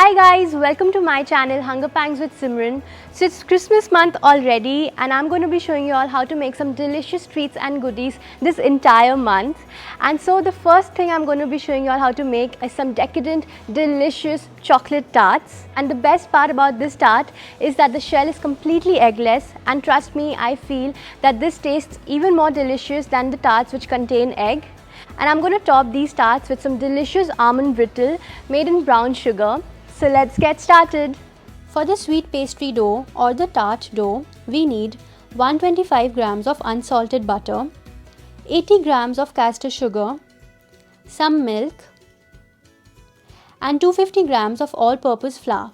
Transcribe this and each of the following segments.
Hi guys, welcome to my channel Hunger Pangs with Simran. So it's Christmas month already and I'm going to be showing you all how to make some delicious treats and goodies this entire month. And so the first thing I'm going to be showing you all how to make is some decadent, delicious chocolate tarts. And the best part about this tart is that the shell is completely eggless, and trust me, I feel that this tastes even more delicious than the tarts which contain egg. And I'm going to top these tarts with some delicious almond brittle made in brown sugar. So let's get started. For the sweet pastry dough or the tart dough, we need 125 grams of unsalted butter, 80 grams of caster sugar, some milk, and 250 grams of all-purpose flour.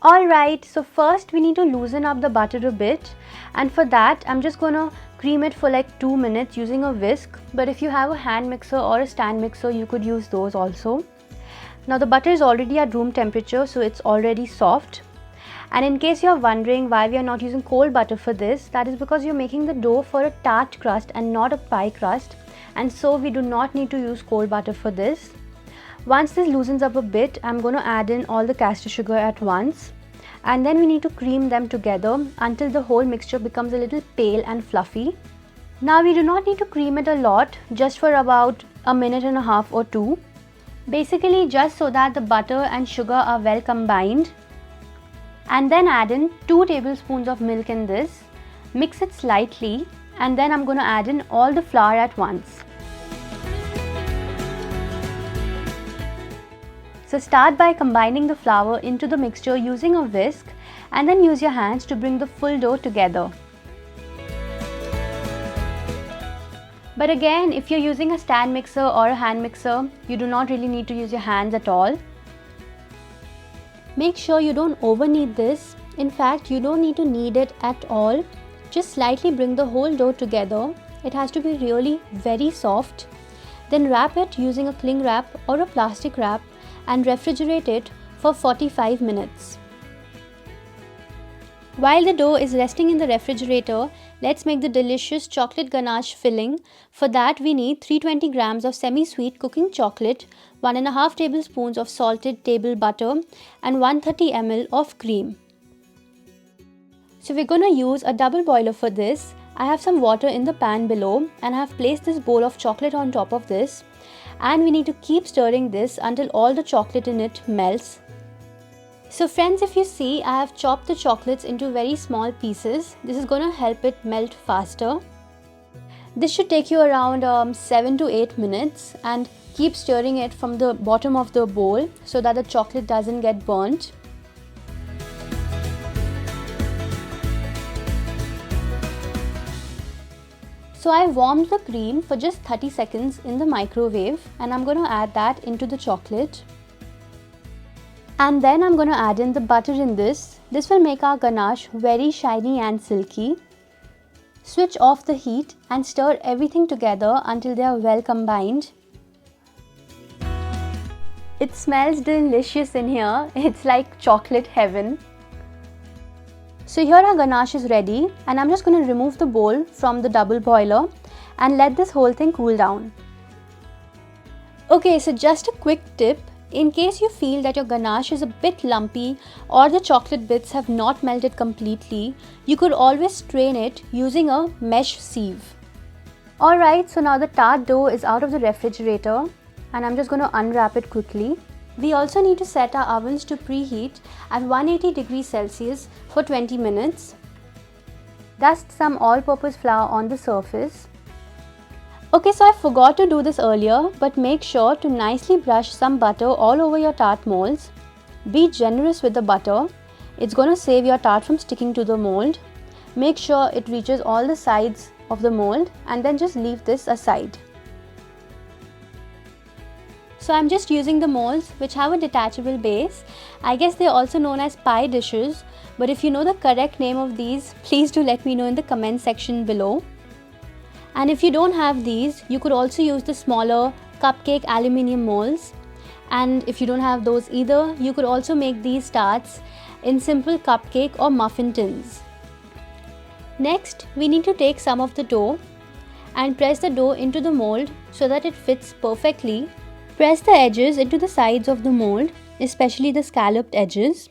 Alright, so first we need to loosen up the butter a bit, and for that I'm just gonna cream it for like 2 minutes using a whisk, but if you have a hand mixer or a stand mixer you could use those also. Now the butter is already at room temperature, so it's already soft. And in case you're wondering why we are not using cold butter for this, that is because you're making the dough for a tart crust and not a pie crust, and so we do not need to use cold butter for this. Once this loosens up a bit, I'm going to add in all the caster sugar at once, and then we need to cream them together until the whole mixture becomes a little pale and fluffy. Now we do not need to cream it a lot, just for about a minute and a half or two. Basically just so that the butter and sugar are well combined. And then add in 2 tablespoons of milk in this, mix it slightly, and then I'm going to add in all the flour at once. So start by combining the flour into the mixture using a whisk, and then use your hands to bring the full dough together. But again, if you're using a stand mixer or a hand mixer, you do not really need to use your hands at all. Make sure you don't over knead this. In fact, you don't need to knead it at all. Just slightly bring the whole dough together. It has to be really very soft. Then wrap it using a cling wrap or a plastic wrap and refrigerate it for 45 minutes. While the dough is resting in the refrigerator, let's make the delicious chocolate ganache filling. For that we need 320 grams of semi-sweet cooking chocolate, 1.5 tablespoons of salted table butter, and 130 ml of cream. So we're going to use a double boiler for this. I have some water in the pan below and I have placed this bowl of chocolate on top of this. And we need to keep stirring this until all the chocolate in it melts. So friends, if you see, I have chopped the chocolates into very small pieces. This is going to help it melt faster. This should take you around 7 to 8 minutes, and keep stirring it from the bottom of the bowl so that the chocolate doesn't get burnt. So I warmed the cream for just 30 seconds in the microwave, and I'm going to add that into the chocolate. And then I'm going to add in the butter in this. This will make our ganache very shiny and silky. Switch off the heat and stir everything together until they are well combined. It smells delicious in here. It's like chocolate heaven. So here our ganache is ready, and I'm just going to remove the bowl from the double boiler and let this whole thing cool down. Okay, so just a quick tip. In case you feel that your ganache is a bit lumpy or the chocolate bits have not melted completely, you could always strain it using a mesh sieve. Alright, so now the tart dough is out of the refrigerator and I'm just going to unwrap it quickly. We also need to set our ovens to preheat at 180 degrees Celsius for 20 minutes. Dust some all-purpose flour on the surface. Okay, so I forgot to do this earlier, but make sure to nicely brush some butter all over your tart molds. Be generous with the butter. It's going to save your tart from sticking to the mold. Make sure it reaches all the sides of the mold, and then just leave this aside. So I'm just using the molds which have a detachable base. I guess they're also known as pie dishes, but if you know the correct name of these, please do let me know in the comment section below. And if you don't have these, you could also use the smaller cupcake aluminium molds. And if you don't have those either, you could also make these tarts in simple cupcake or muffin tins. Next, we need to take some of the dough and press the dough into the mold so that it fits perfectly. Press the edges into the sides of the mold. especially the scalloped edges.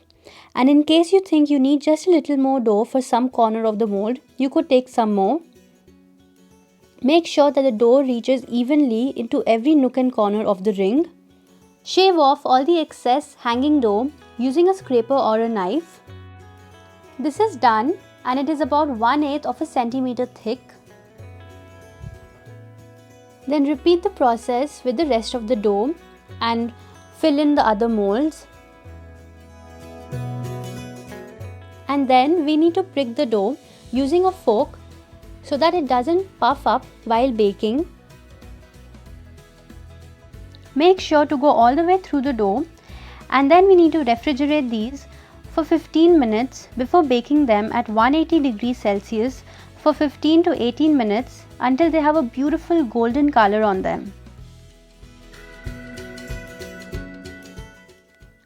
And in case you think you need just a little more dough for some corner of the mold, you could take some more. Make sure that the dough reaches evenly into every nook and corner of the ring. Shave off all the excess hanging dough using a scraper or a knife. This is done and it is about 1/8 of a centimeter thick. Then repeat the process with the rest of the dough and fill in the other molds. And then we need to prick the dough using a fork so that it doesn't puff up while baking. Make sure to go all the way through the dough, and then we need to refrigerate these for 15 minutes before baking them at 180 degrees Celsius for 15 to 18 minutes until they have a beautiful golden color on them.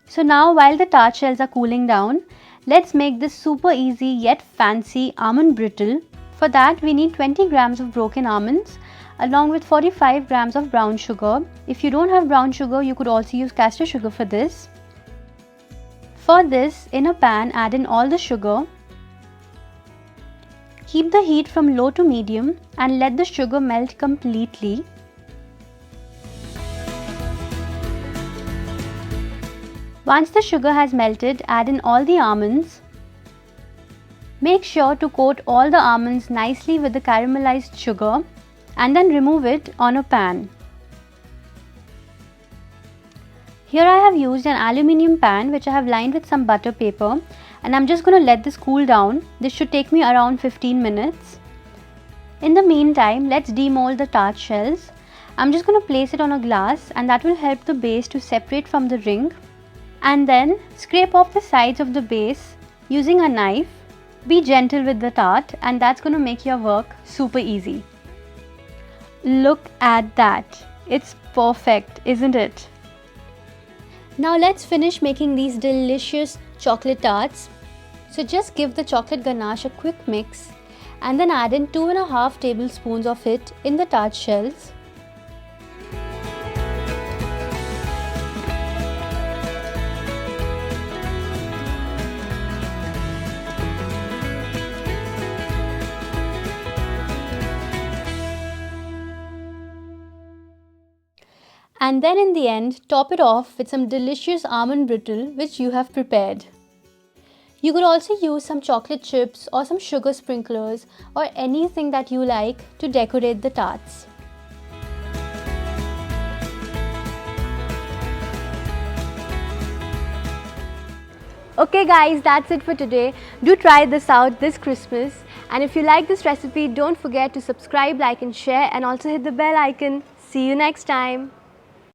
So now while the tart shells are cooling down, let's make this super easy yet fancy almond brittle. For that we need 20 grams of broken almonds along with 45 grams of brown sugar. If you don't have brown sugar, you could also use caster sugar for this. For this, in a pan, add in all the sugar. Keep the heat from low to medium and let the sugar melt completely. Once the sugar has melted, add in all the almonds. Make sure to coat all the almonds nicely with the caramelized sugar and then remove it on a pan. Here I have used an aluminium pan which I have lined with some butter paper, and I'm just going to let this cool down. This should take me around 15 minutes. In the meantime, let's demold the tart shells. I'm just going to place it on a glass and that will help the base to separate from the ring. And then scrape off the sides of the base using a knife. Be gentle with the tart and that's going to make your work super easy. Look at that. It's perfect, isn't it? Now let's finish making these delicious chocolate tarts. So just give the chocolate ganache a quick mix and then add in 2.5 tablespoons of it in the tart shells. And then in the end, top it off with some delicious almond brittle which you have prepared. You could also use some chocolate chips or some sugar sprinklers or anything that you like to decorate the tarts. Okay guys, that's it for today. Do try this out this Christmas. And if you like this recipe, don't forget to subscribe, like and share, and also hit the bell icon. See you next time.